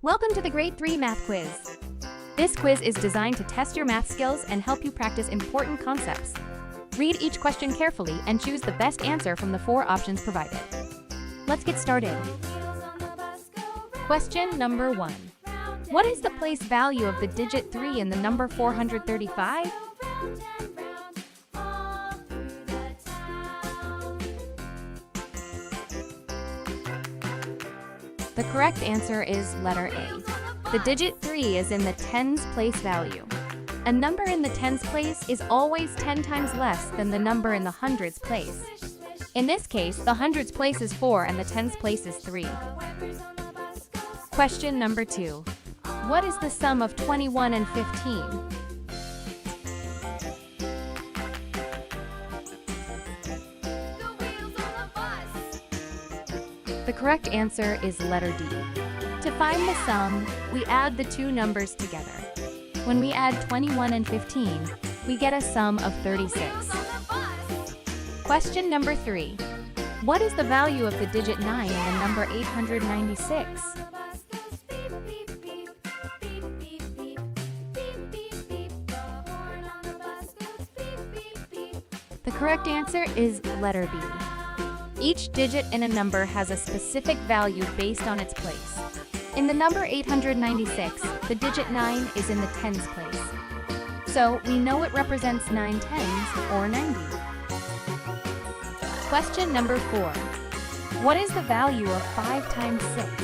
Welcome to the Grade 3 Math Quiz. This quiz is designed to test your math skills and help you practice important concepts. Read each question carefully and choose the best answer from the 4 options provided. Let's get started. Question number 1. What is the place value of the digit 3 in the number 435? The correct answer is letter A. The digit 3 is in the tens place value. A number in the tens place is always 10 times less than the number in the hundreds place. In this case, the hundreds place is 4 and the tens place is 3. Question number 2. What is the sum of 21 and 15? The correct answer is letter D. To find the sum, we add the two numbers together. When we add 21 and 15, we get a sum of 36. Question number 3. What is the value of the digit 9 in the number 896? The correct answer is letter B. Each digit in a number has a specific value based on its place. In the number 896, the digit 9 is in the tens place. So we know it represents 9 tens, or 90. Question number 4. What is the value of 5 times 6?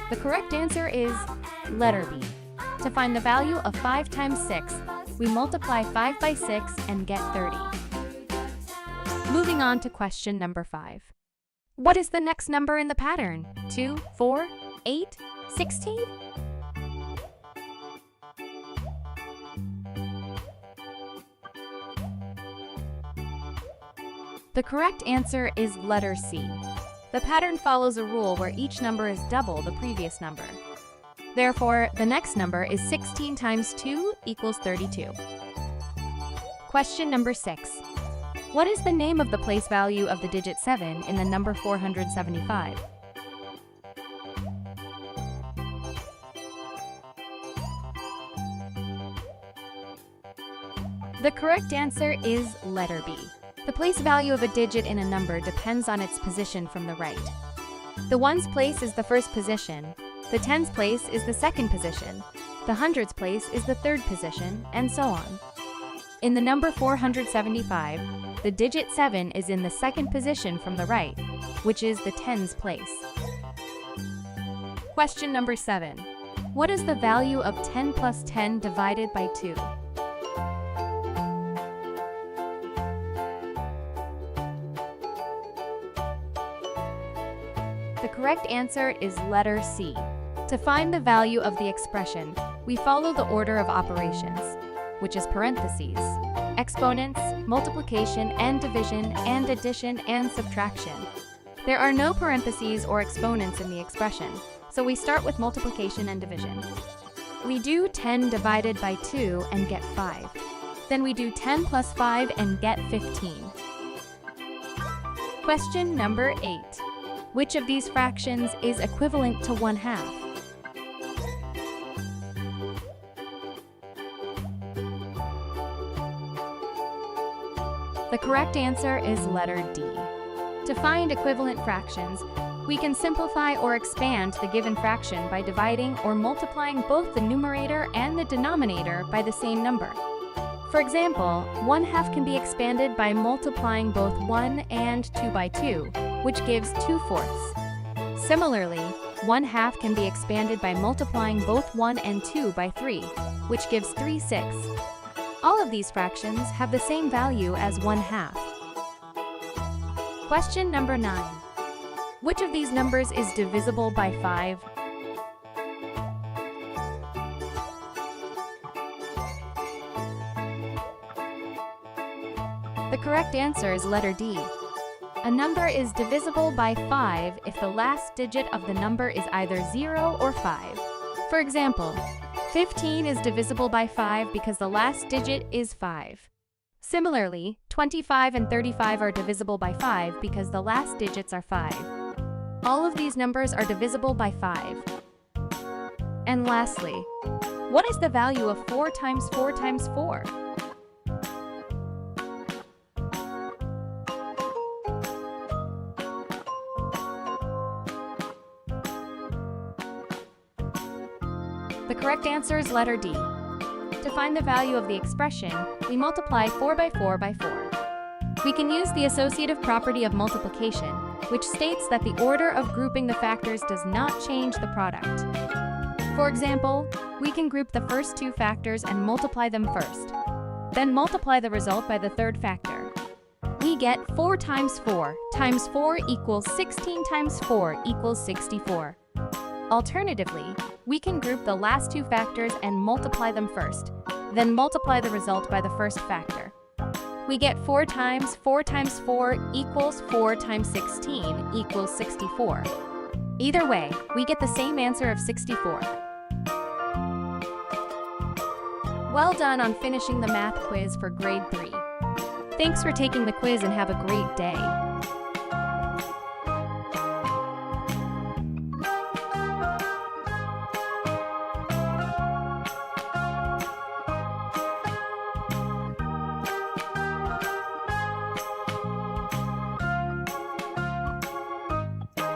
The correct answer is letter B. To find the value of 5 times 6, we multiply 5 by 6 and get 30. Moving on to question number 5. What is the next number in the pattern? 2, 4, 8, 16? The correct answer is letter C. The pattern follows a rule where each number is double the previous number. Therefore, the next number is 16 times 2 equals 32. Question number 6. What is the name of the place value of the digit 7 in the number 475? The correct answer is letter B. The place value of a digit in a number depends on its position from the right. The ones place is the first position, the tens place is the second position, the hundreds place is the third position, and so on. In the number 475, the digit 7 is in the second position from the right, which is the tens place. Question number 7. What is the value of 10 plus 10 divided by 2? The correct answer is letter C. To find the value of the expression, we follow the order of operations, which is parentheses, exponents, multiplication and division, and addition and subtraction. There are no parentheses or exponents in the expression, so we start with multiplication and division. We do 10 divided by 2 and get 5. Then we do 10 plus 5 and get 15. Question number 8. Which of these fractions is equivalent to 1/2? The correct answer is letter D. To find equivalent fractions, we can simplify or expand the given fraction by dividing or multiplying both the numerator and the denominator by the same number. For example, 1/2 can be expanded by multiplying both 1 and 2 by 2, which gives 2/4. Similarly, 1/2 can be expanded by multiplying both 1 and 2 by 3, which gives 3/6. All of these fractions have the same value as 1/2. Question number 9. Which of these numbers is divisible by 5? The correct answer is letter D. A number is divisible by 5 if the last digit of the number is either 0 or 5. For example, 15 is divisible by 5 because the last digit is 5. Similarly, 25 and 35 are divisible by 5 because the last digits are 5. All of these numbers are divisible by 5. And lastly, what is the value of 4 times 4 times 4? The correct answer is letter D. To find the value of the expression, we multiply 4 by 4 by 4. We can use the associative property of multiplication, which states that the order of grouping the factors does not change the product. For example, we can group the first two factors and multiply them first. Then multiply the result by the third factor. We get 4 times 4 times 4 equals 16 times 4 equals 64. Alternatively, we can group the last two factors and multiply them first, then multiply the result by the first factor. We get 4 times 4 times 4 equals 4 times 16 equals 64. Either way, we get the same answer of 64. Well done on finishing the math quiz for grade 3. Thanks for taking the quiz and have a great day.